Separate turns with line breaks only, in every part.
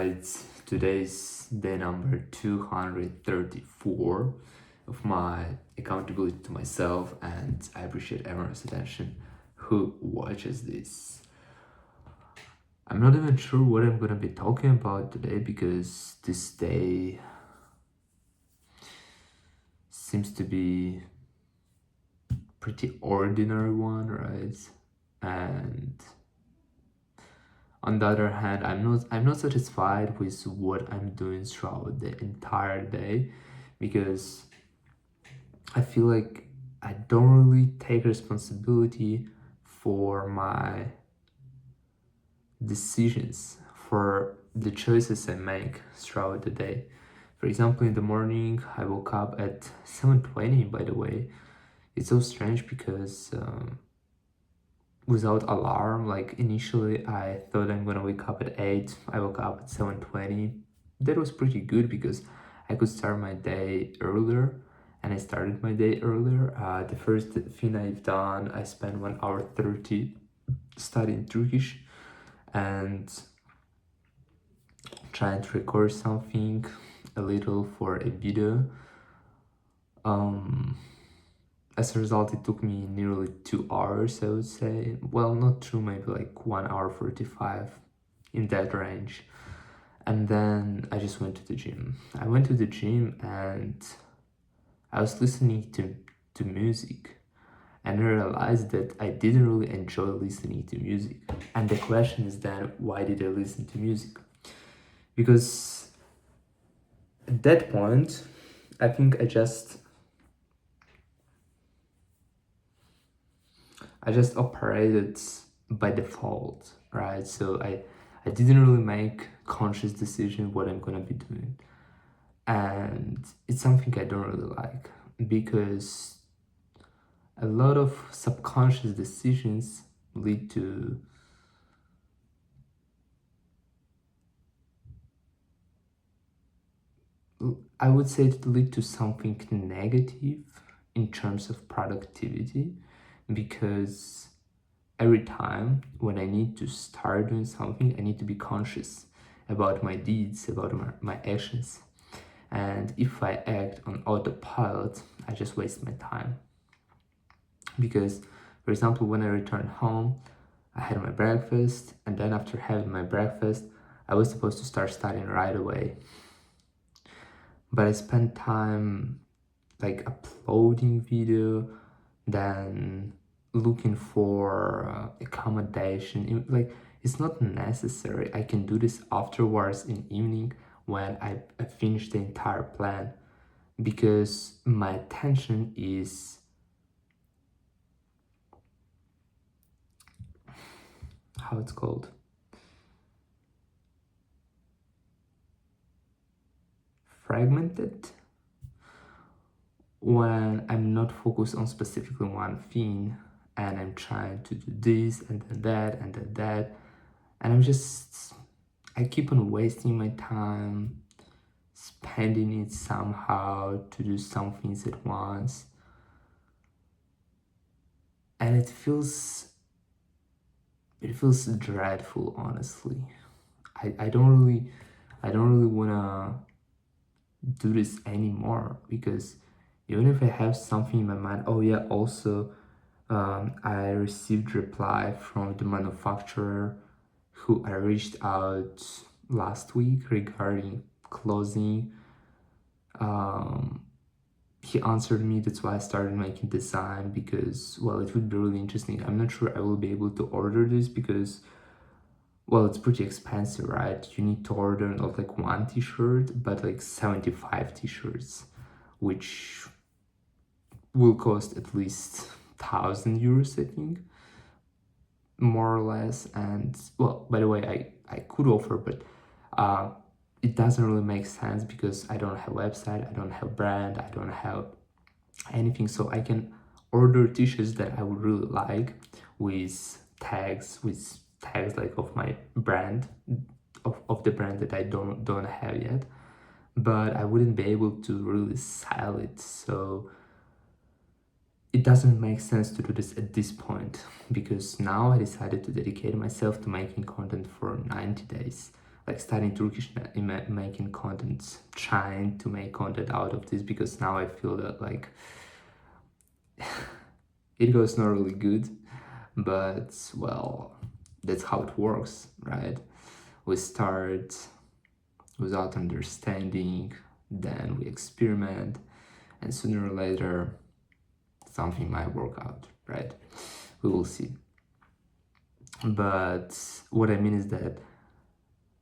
guys, today's day number 234 of my accountability to myself, and I appreciate everyone's attention who watches this. I'm not even sure what I'm gonna be talking about today because this day seems to be pretty ordinary one, right? And on the other hand, I'm not satisfied with what I'm doing throughout the entire day because I feel like I don't really take responsibility for my decisions, for the choices I make throughout the day. For example, in the morning, I woke up at 7:20, by the way. It's so strange because without alarm, like initially I thought I'm gonna wake up at 8. I woke up at 7:20. That was pretty good because I could start my day earlier, and I started my day earlier. The first thing I've done, I spent 1 hour 30 studying Turkish and trying to record something a little for a video. As a result, it took me nearly 2 hours, I would say. Well, not true, maybe like 1 hour 45, in that range. And then I just went to the gym. I went to the gym and I was listening to music, and I realized that I didn't really enjoy listening to music. And the question is then, why did I listen to music? Because at that point, I think I just operated by default, right? So I didn't really make conscious decision what I'm gonna be doing. And it's something I don't really like because a lot of subconscious decisions lead to I would say it lead to something negative in terms of productivity, because every time when I need to start doing something, I need to be conscious about my deeds, about my actions. And if I act on autopilot, I just waste my time. Because, for example, when I returned home, I had my breakfast, and then after having my breakfast, I was supposed to start studying right away. But I spent time like uploading video, then looking for accommodation. Like, it's not necessary. I can do this afterwards in evening when I finish the entire plan, because my attention is how it's called, fragmented, when I'm not focused on specifically one thing and I'm trying to do this and then that and then that, and I keep on wasting my time, spending it somehow to do some things at once, and it feels dreadful, honestly. I don't really wanna do this anymore, because even if I have something in my mind, oh yeah, also I received reply from the manufacturer who I reached out last week regarding clothing. He answered me. That's why I started making design, because, well, it would be really interesting. I'm not sure I will be able to order this because, well, it's pretty expensive, right? You need to order not like one t-shirt, but like 75 t-shirts, which will cost at least 1,000 euros, I think, more or less. And, well, by the way, I could offer, but it doesn't really make sense because I don't have a website, I don't have brand, I don't have anything. So I can order t-shirts that I would really like with tags like of my brand, of the brand that I don't have yet, but I wouldn't be able to really sell it. So it doesn't make sense to do this at this point, because now I decided to dedicate myself to making content for 90 days. like studying Turkish and making content, trying to make content out of this, because now I feel that like it goes not really good, but well, that's how it works, right? We start without understanding, then we experiment, and sooner or later something might work out, right? We will see. But what I mean is that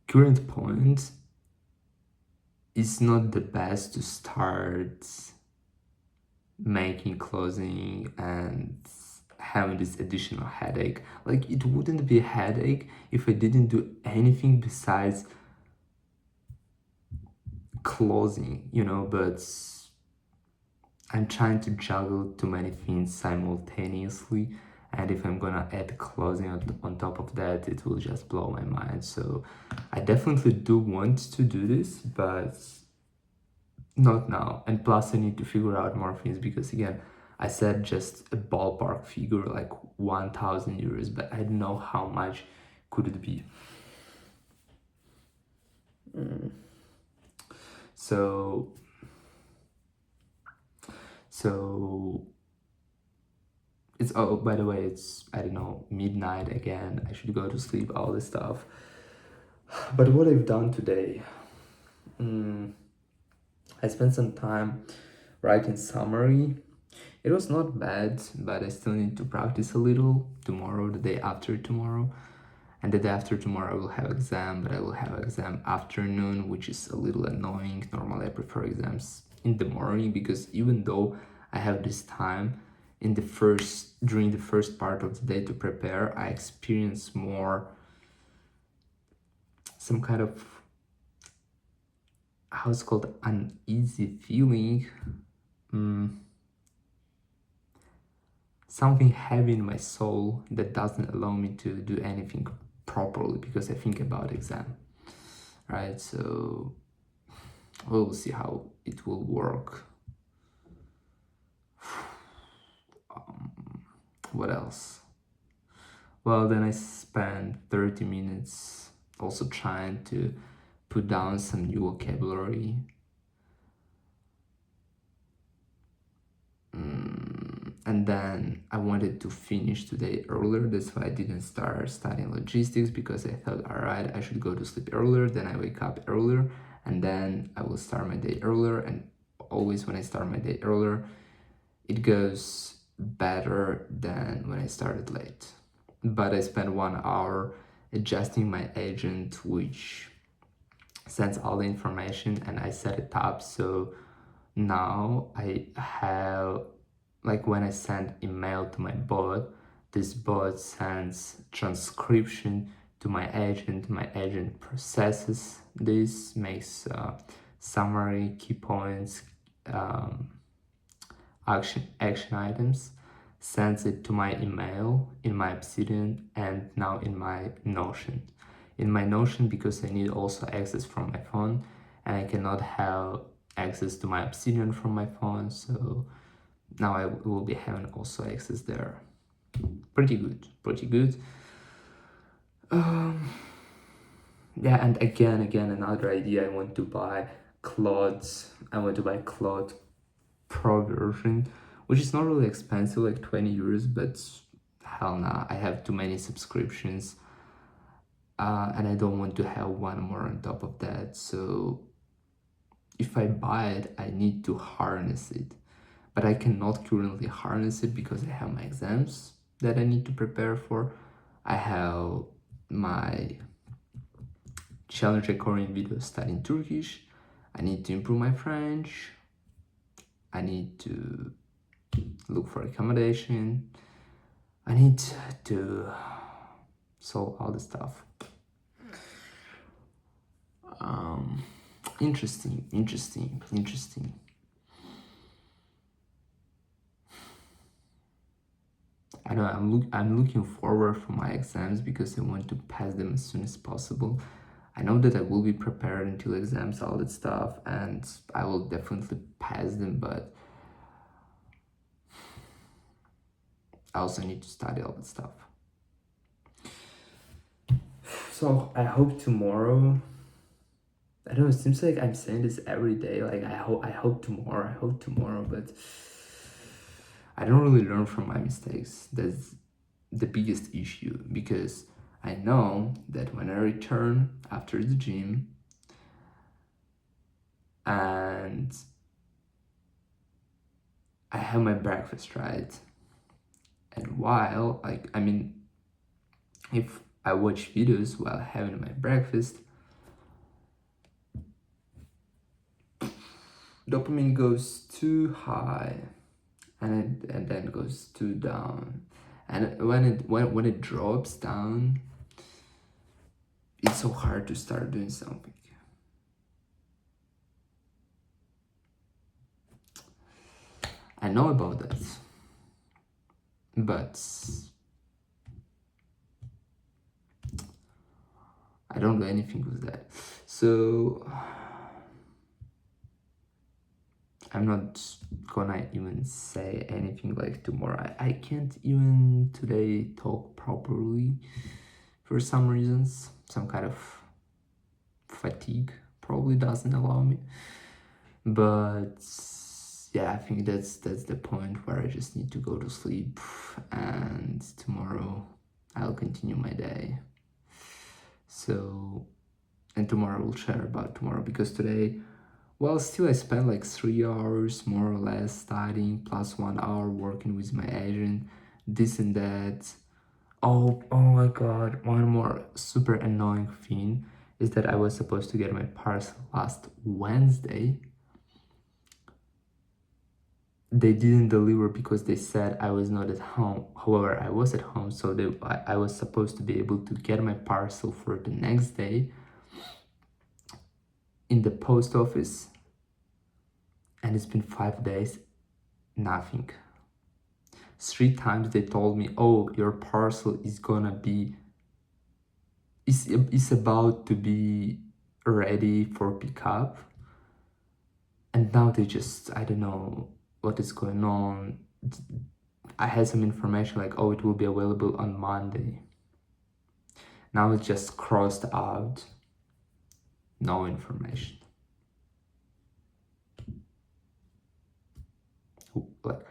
current point is not the best to start making closing and having this additional headache. Like, it wouldn't be a headache if I didn't do anything besides closing, but I'm trying to juggle too many things simultaneously, and if I'm gonna add closing on top of that, it will just blow my mind. So I definitely do want to do this, but not now. And plus I need to figure out more things, because again, I said just a ballpark figure like 1,000 euros, but I don't know how much could it be. So it's, oh, by the way, it's, I don't know, midnight again. I should go to sleep, all this stuff. But what I've done today, I spent some time writing summary. It was not bad, but I still need to practice a little. Tomorrow, the day after tomorrow, and the day after tomorrow I will have exam, but I will have exam afternoon, which is a little annoying. Normally I prefer exams in the morning, because even though I have this time during the first part of the day to prepare, I experience more some kind of, how it's called, uneasy feeling, something heavy in my soul that doesn't allow me to do anything properly, because I think about exam, right? So we'll see how it will work. What else? Well, then I spent 30 minutes also trying to put down some new vocabulary. And then I wanted to finish today earlier. That's why I didn't start studying logistics, because I thought, all right, I should go to sleep earlier, then I wake up earlier, and then I will start my day earlier. And always when I start my day earlier, it goes better than when I started late. But I spent 1 hour adjusting my agent, which sends all the information, and I set it up. So now I have, like, when I send email to my bot, this bot sends transcription to my agent processes this, makes summary, key points, action items, sends it to my email in my Obsidian, and now in my Notion. In my Notion, because I need also access from my phone, and I cannot have access to my Obsidian from my phone, so now I will be having also access there. Pretty good. Yeah, and again, another idea, I want to buy Claude Pro version, which is not really expensive, like 20 euros, but hell nah, I have too many subscriptions, and I don't want to have one more on top of that. So if I buy it, I need to harness it, but I cannot currently harness it because I have my exams that I need to prepare for. I have my challenge recording video studying Turkish. I need to improve my French. I need to look for accommodation. I need to solve all the stuff. Interesting. I know I'm looking forward for my exams, because I want to pass them as soon as possible. I know that I will be prepared until exams, all that stuff, and I will definitely pass them, but I also need to study all that stuff. So I hope tomorrow I don't know, it seems like I'm saying this every day. Like I hope tomorrow, but I don't really learn from my mistakes. That's the biggest issue because I know that when I return after the gym and I have my breakfast, right? And while, like, I mean, if I watch videos while having my breakfast, dopamine goes too high and then goes too down. And when it drops down, it's so hard to start doing something. I know about that, but I don't do anything with that. So I'm not gonna even say anything like tomorrow. I can't even today talk properly for some reasons. Some kind of fatigue probably doesn't allow me. But yeah, I think that's the point where I just need to go to sleep, and tomorrow I'll continue my day. So, and tomorrow we'll share about tomorrow because today, well, still I spent like 3 hours more or less studying plus 1 hour working with my agent, this and that. Oh my god, one more super annoying thing is that I was supposed to get my parcel last Wednesday. They didn't deliver because they said I was not at home. However, I was at home, so I was supposed to be able to get my parcel for the next day in the post office. And it's been 5 days, nothing. 3 times they told me, oh, your parcel is gonna be, is about to be ready for pickup. And now they just, I don't know what is going on. I had some information like, oh, it will be available on Monday. Now it's just crossed out. No information. Like,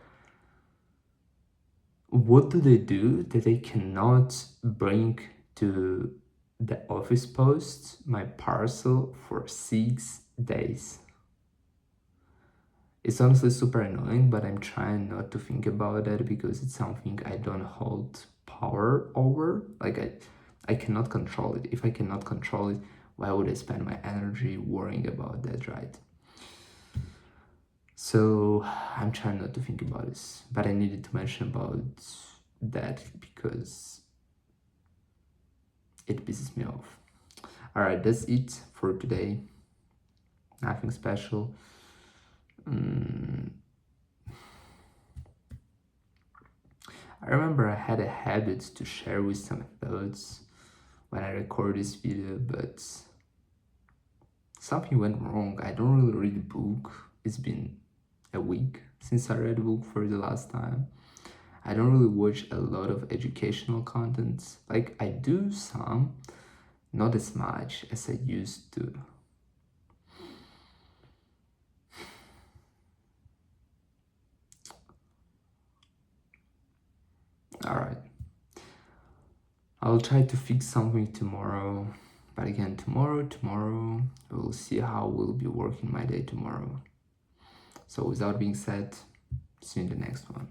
what do they do that they cannot bring to the office post my parcel for 6 days? It's honestly super annoying, but I'm trying not to think about that because it's something I don't hold power over. Like I cannot control it. If I cannot control it, why would I spend my energy worrying about that, right? So I'm trying not to think about this, but I needed to mention about that because it pisses me off. All right, that's it for today. Nothing special. I remember I had a habit to share with some thoughts when I record this video, but something went wrong. I don't really read a book. It's been a week since I read a book for the last time. I don't really watch a lot of educational content. Like I do some, not as much as I used to. All right. I'll try to fix something tomorrow. But again, tomorrow, we'll see how we'll be working my day tomorrow. So without being said, see you in the next one.